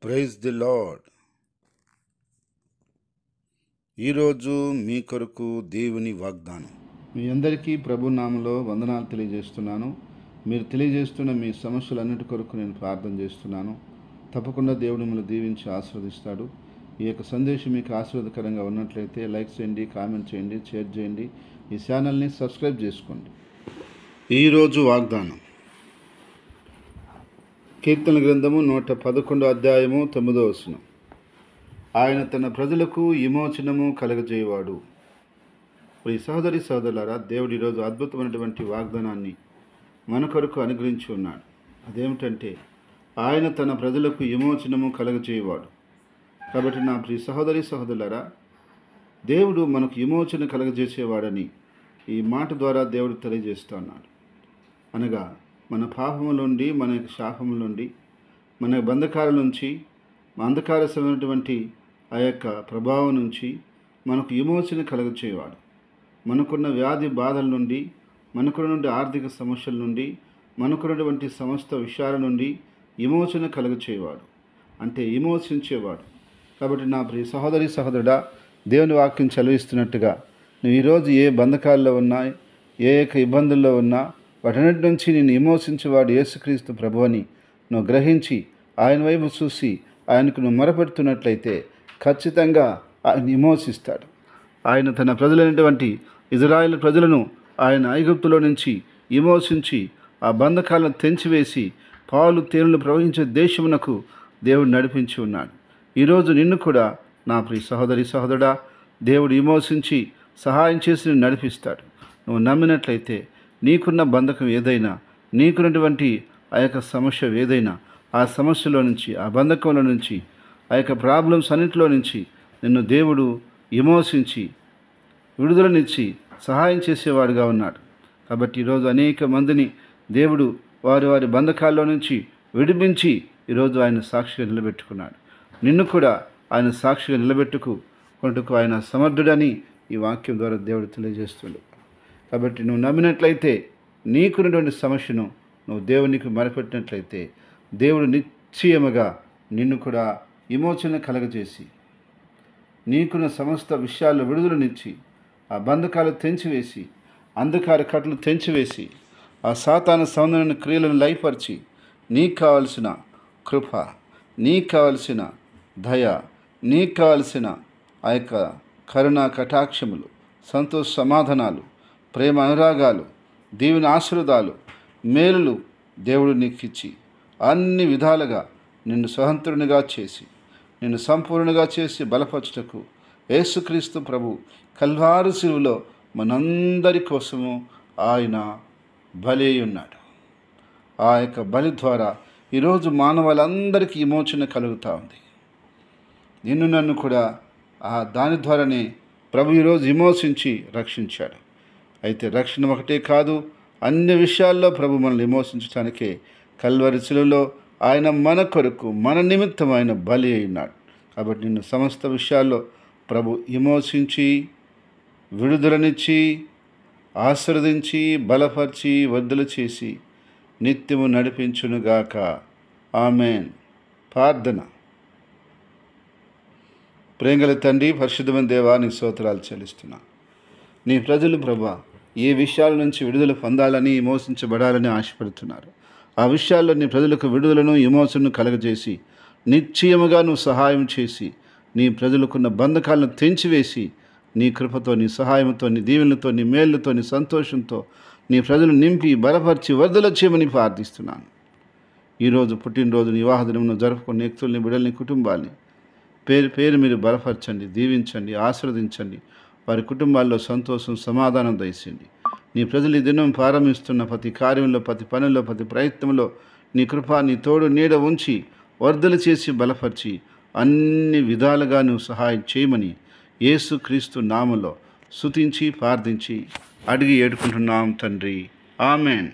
Praise the lord. ఈరోజు మీ కొరకు దేవుని వాగ్దానం. మీ అందరికీ ప్రభు నామములో వందనాలు తెలియజేస్తున్నాను. మీరు తెలియజేస్తున్న మీ సమస్యలన్నిటి కొరకు నేను ప్రార్థన చేస్తున్నాను. తప్పకుండా దేవుడు మిమ్మల్ని దీవించి ఆశీర్వదిస్తాడు. ఈ యొక్క సందేశం మీకు ఆశీర్వాదకరంగా ఉన్నట్లయితే లైక్ చేయండి, కామెంట్ చేయండి, షేర్ చేయండి. ఈ ఛానల్ని సబ్స్క్రైబ్ చేసుకోండి. ఈరోజు వాగ్దానం కీర్తన గ్రంథము 111 అధ్యాయము 9వ వచనం. ఆయన తన ప్రజలకు విమోచనము కలగజేయవాడు. ఈ సహోదరి సహోదరులారా, దేవుడు ఈరోజు అద్భుతమైనటువంటి వాగ్దానాన్ని మన కొరకు అనుగ్రహించి ఉన్నాడు. అదేమిటంటే ఆయన తన ప్రజలకు విమోచనము కలగజేయవాడు. కాబట్టి నా ప్రియ సహోదరి సహోదరులారా, దేవుడు మనకు విమోచన కలగజేసేవాడని ఈ మాట ద్వారా దేవుడు తెలియజేస్తున్నాడు. అనగా మన పాపము నుండి, మన యొక్క శాపము నుండి, మన బంధకాల నుంచి, అంధకారమైనటువంటి ఆ యొక్క ప్రభావం నుంచి మనకు విమోచన కలగచేవాడు. మనకున్న వ్యాధి బాధల నుండి, మనకున్నటువంటి ఆర్థిక సమస్యల నుండి, మనకున్నటువంటి సమస్త విషయాల నుండి విమోచన కలగచేవాడు, అంటే విమోచించేవాడు. కాబట్టి నా ప్రియ సహోదరి సహోదరుడా, దేవుని వాక్యం చదివిస్తున్నట్టుగా నువ్వు ఈరోజు ఏ బంధకాల్లో ఉన్నా, ఏ యొక్క ఇబ్బందుల్లో ఉన్నా, వాటన్నిటి నుంచి నేను విమోచించేవాడు యేసుక్రీస్తు ప్రభు అని నువ్వు గ్రహించి ఆయన వైపు చూసి ఆయనకు నువ్వు మొరపెడుతున్నట్లయితే ఖచ్చితంగా ఆయన విమోచిస్తాడు. ఆయన తన ప్రజలైనటువంటి ఇజ్రాయేల్ ప్రజలను ఆయన ఐగుప్తులో నుంచి విమోచించి ఆ బంధకాలను తెంచివేసి పాలు తేనెలు ప్రవహించే దేశమునకు దేవుడు నడిపించి ఉన్నాడు. ఈరోజు నిన్ను కూడా నా ప్రియ సహోదరి సహోదరుడా, దేవుడు విమోచించి సహాయం చేసి నిన్ను నడిపిస్తాడు. నువ్వు నమ్మినట్లయితే నీకున్న బంధకం ఏదైనా, నీకున్నటువంటి ఆ యొక్క సమస్య ఏదైనా, ఆ సమస్యలో నుంచి, ఆ బంధకంలో నుంచి, ఆ యొక్క ప్రాబ్లమ్స్ అన్నింటిలో నుంచి నిన్ను దేవుడు విమోచించి విడుదలనిచ్చి సహాయం చేసేవాడుగా ఉన్నాడు. కాబట్టి ఈరోజు అనేక మందిని దేవుడు వారి వారి బంధకాల్లో నుంచి విడిపించి ఈరోజు ఆయన సాక్షిగా నిలబెట్టుకున్నాడు. నిన్ను కూడా ఆయన సాక్షిగా నిలబెట్టుకుంటూ ఆయన సమర్థుడని ఈ వాక్యం ద్వారా దేవుడు తెలియజేస్తున్నాడు. కాబట్టి నువ్వు నమ్మినట్లయితే నీకున్నటువంటి సమస్యను నువ్వు దేవునికి మొరపెట్టినట్లయితే దేవుడు నిశ్చయముగా నిన్ను కూడా విమోచన కలగజేసి నీకున్న సమస్త విషయాల్లో విడుదలనిచ్చి ఆ బంధకాలు తెంచివేసి, అంధకార కట్టలు తెంచివేసి, ఆ సాతాను సౌందర్య క్రియలను లయపరిచి నీకు కావలసిన కృప, నీకు కావలసిన దయ, నీకు కావలసిన ఆ యొక్క కరుణ కటాక్షములు, సంతోష సమాధానాలు, ప్రేమ అనురాగాలు, దీవెన ఆశీర్వాదాలు, మేలులు దేవుడు నీకు ఇచ్చి అన్ని విధాలుగా నిన్ను స్వతంత్రునిగా చేసి, నిన్ను సంపూర్ణంగా చేసి బలపరచుటకు యేసుక్రీస్తు ప్రభు కల్వారి శిలువలో మనందరి కోసము ఆయన బలి ఉన్నాడు. ఆ యొక్క బలి ద్వారా ఈరోజు మానవులందరికీ విమోచన కలుగుతూ ఉంది. నిన్ను నన్ను కూడా దాని ద్వారానే ప్రభు ఈరోజు విమోచించి రక్షించాడు. అయితే రక్షణ ఒకటే కాదు, అన్ని విషయాల్లో ప్రభు మనల్ని విమోచించడానికే కల్వరి శిలువలో ఆయన మన కొరకు, మన నిమిత్తం ఆయన బలి అయినాడు. కాబట్టి నిన్ను సమస్త విషయాల్లో ప్రభు విమోచించి విడుదలనిచ్చి ఆశీర్వదించి బలపరిచి వర్ధలు చేసి నిత్యము నడిపించునుగాక. ఆమేన్. ప్రార్థన. ప్రేంగల తండ్రి, పరిశుద్ధమైన దేవా, నీ స్తోత్రాలు చెల్లిస్తున్నా. నీ ప్రజలు ప్రభా ఏ విషయాల నుంచి విడుదల పొందాలని, విమోచించబడాలని ఆశపడుతున్నారు. ఆ విషయాల్లో నీ ప్రజలకు విడుదలను, విమోచనను కలగజేసి నిశ్చయముగా నువ్వు సహాయం చేసి నీ ప్రజలకున్న బంధకాలను తెంచివేసి నీ కృపతో, నీ సహాయంతో, నీ దీవెనలతో, నీ మేళ్లతో, నీ సంతోషంతో నీ ప్రజలు నింపి బలపరిచి వర్ధల చేయమని ప్రార్థిస్తున్నాను. ఈరోజు పుట్టినరోజు వివాహ దినమును జరుపుకున్న వ్యక్తుల్ని, బిడ్డల్ని, కుటుంబాల్ని పేరు పేరు మీరు బలపరచండి, దీవించండి, ఆశీర్వదించండి. వారి కుటుంబాల్లో సంతోషం, సమాధానం దయచేయండి. నీ ప్రజలు ఈ దినం ప్రారంభిస్తున్న ప్రతి కార్యంలో, ప్రతి పనుల్లో, ప్రతి ప్రయత్నంలో నీ కృప, నీ తోడు నీడ ఉంచి వర్ధలు చేసి బలపరిచి అన్ని విధాలుగా నువ్వు సహాయం చేయమని యేసుక్రీస్తు నామములో స్తుతించి ప్రార్థించి అడిగి ఏడుకుంటున్నాం తండ్రి. ఆమేన్.